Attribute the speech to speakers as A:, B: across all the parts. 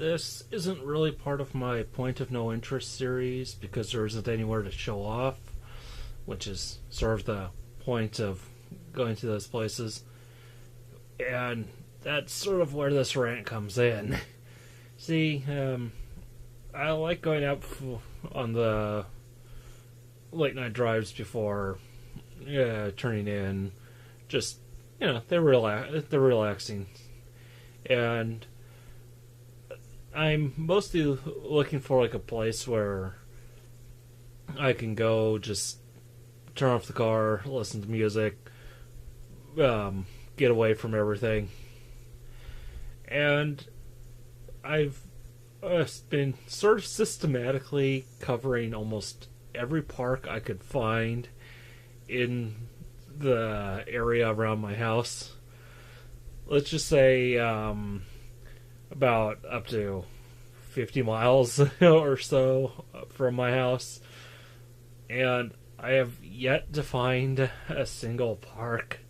A: this isn't really part of my point of no interest series because there isn't anywhere to show off, which is sort of the point of going to those places. And that's sort of where this rant comes in. See, I like going out on the late night drives before turning in. Just, they're relaxing. And I'm mostly looking for like a place where I can go just turn off the car, listen to music, get away from everything. And I've been sort of systematically covering almost every park I could find in the area around my house. Let's just say about up to 50 miles or so from my house. And I have yet to find a single park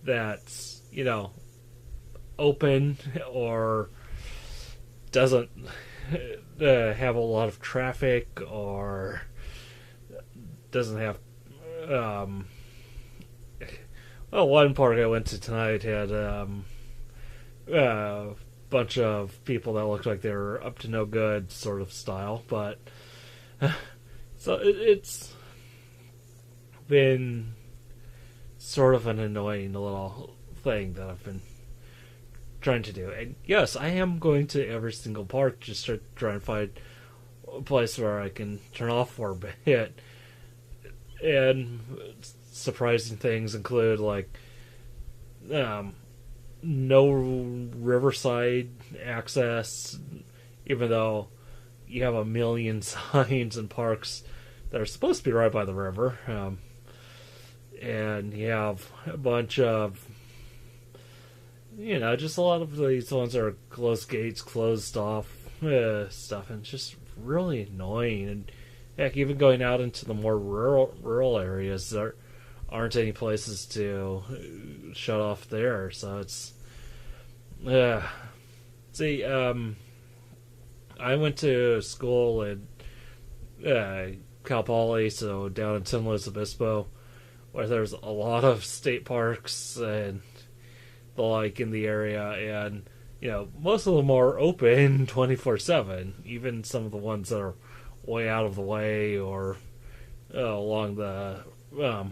A: that's, open or doesn't have a lot of traffic or doesn't have one park I went to tonight had a bunch of people that looked like they were up to no good sort of style, but so it's been sort of an annoying little thing that I've been trying to do. And yes, I am going to every single park just to try and find a place where I can turn off for a bit. And surprising things include like no riverside access, even though you have a million signs and parks that are supposed to be right by the river. And you have a bunch of, just a lot of these ones that are closed gates, closed off stuff, and it's just really annoying. And heck, even going out into the more rural areas, there aren't any places to shut off there. So it's, see, I went to school in Cal Poly, so down in San Luis Obispo, where there's a lot of state parks and the like in the area, and most of them are open 24/7. Even some of the ones that are way out of the way or along the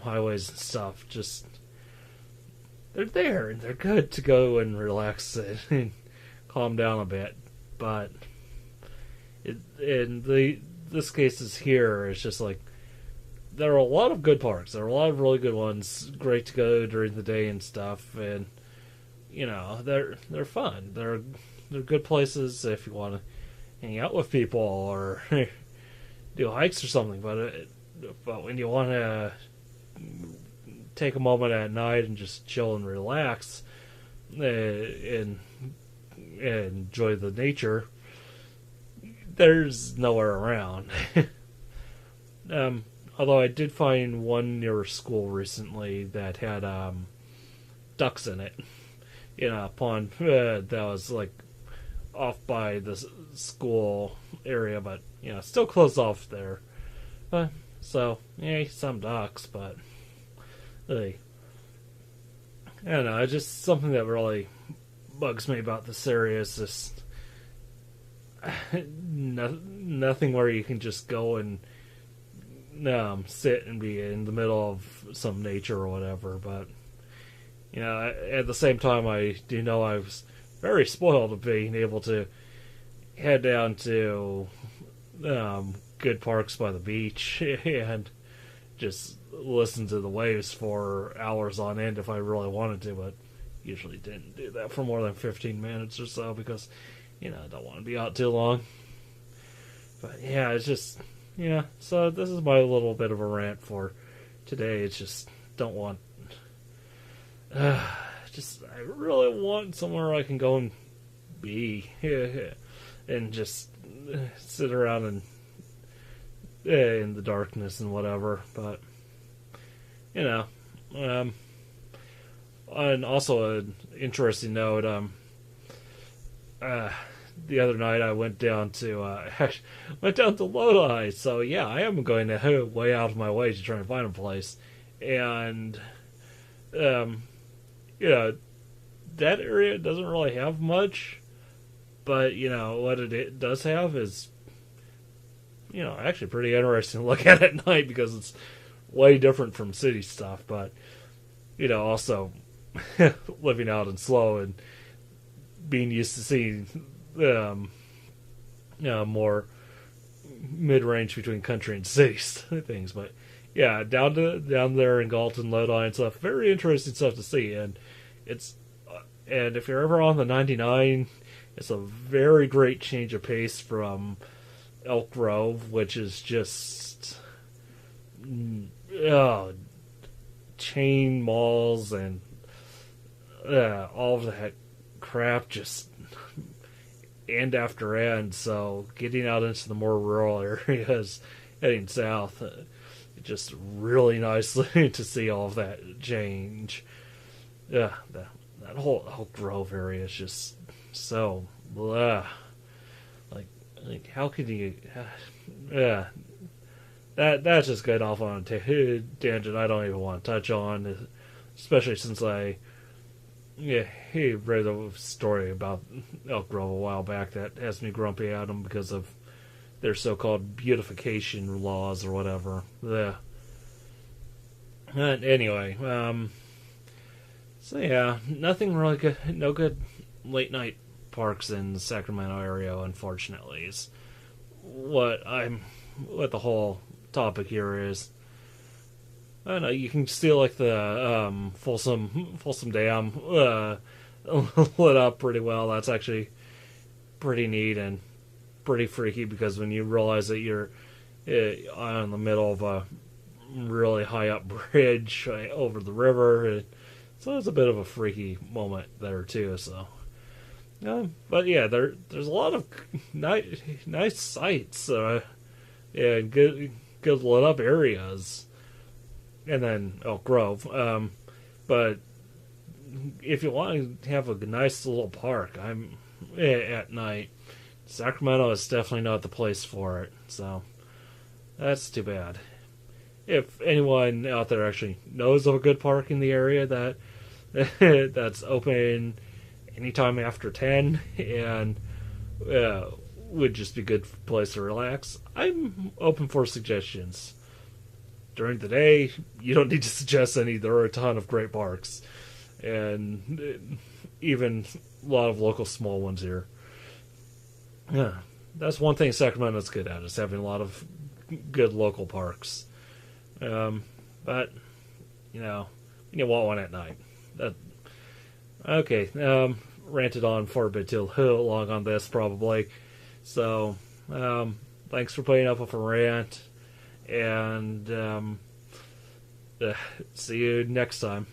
A: highways and stuff, just they're there and they're good to go and relax and calm down a bit. But this case is here. It's just like there are a lot of good parks. There are a lot of really good ones. Great to go during the day and stuff, and they're fun. They're good places if you want to hang out with people or do hikes or something. But when you want to take a moment at night and just chill and relax and enjoy the nature, there's nowhere around. Although I did find one near a school recently that had ducks in it. A pond that was like off by the school area, but still closed off there. So some ducks, but really, I don't know. It's just something that really bugs me about this area. Is just nothing where you can just go and sit and be in the middle of some nature or whatever. But at the same time, I do know I was very spoiled of being able to head down to good parks by the beach and just listen to the waves for hours on end if I really wanted to, but usually didn't do that for more than 15 minutes or so because, I don't want to be out too long. But yeah, it's just, so this is my little bit of a rant for today. It's just, don't want... I really want somewhere I can go and be and just sit around and in the darkness and whatever. But and also an interesting note. the other night I went down to went down to Lodi. So yeah, I am going to way out of my way to try and find a place, and you know, that area doesn't really have much, but what it does have is actually pretty interesting to look at night because it's way different from city stuff. But also living out in Slow and being used to seeing more mid-range between country and city things. But yeah, down there in Galton, Lodi and stuff, very interesting stuff to see. And if you're ever on the 99, it's a very great change of pace from Elk Grove, which is just chain malls and all of that crap just end after end. So getting out into the more rural areas, heading south, just really nicely to see all of that change. Yeah, that whole Elk Grove area is just so blah. Like how could you? Yeah, that's just going off on a tangent I don't even want to touch on, especially since he read a story about Elk Grove a while back that has me grumpy at them because of their so-called beautification laws or whatever. Yeah. Anyway, so yeah, nothing really good, no good late night parks in the Sacramento area, unfortunately, is what the whole topic here is. I don't know, you can still like the Folsom Dam lit up pretty well. That's actually pretty neat and pretty freaky because when you realize that you're in the middle of a really high up bridge over the river, so it's a bit of a freaky moment there too. So, but yeah, there's a lot of nice sights and good lit up areas. And then Elk Grove. But if you want to have a nice little park, at night, Sacramento is definitely not the place for it. So that's too bad. If anyone out there actually knows of a good park in the area that's open anytime after 10 and would just be a good place to relax, I'm open for suggestions. During the day, you don't need to suggest any. There are a ton of great parks. And even a lot of local small ones here. Yeah, that's one thing Sacramento's good at, is having a lot of good local parks. But, you want one at night. Okay, ranted on for a bit too long on this, probably. So, thanks for putting up with a rant. And see you next time.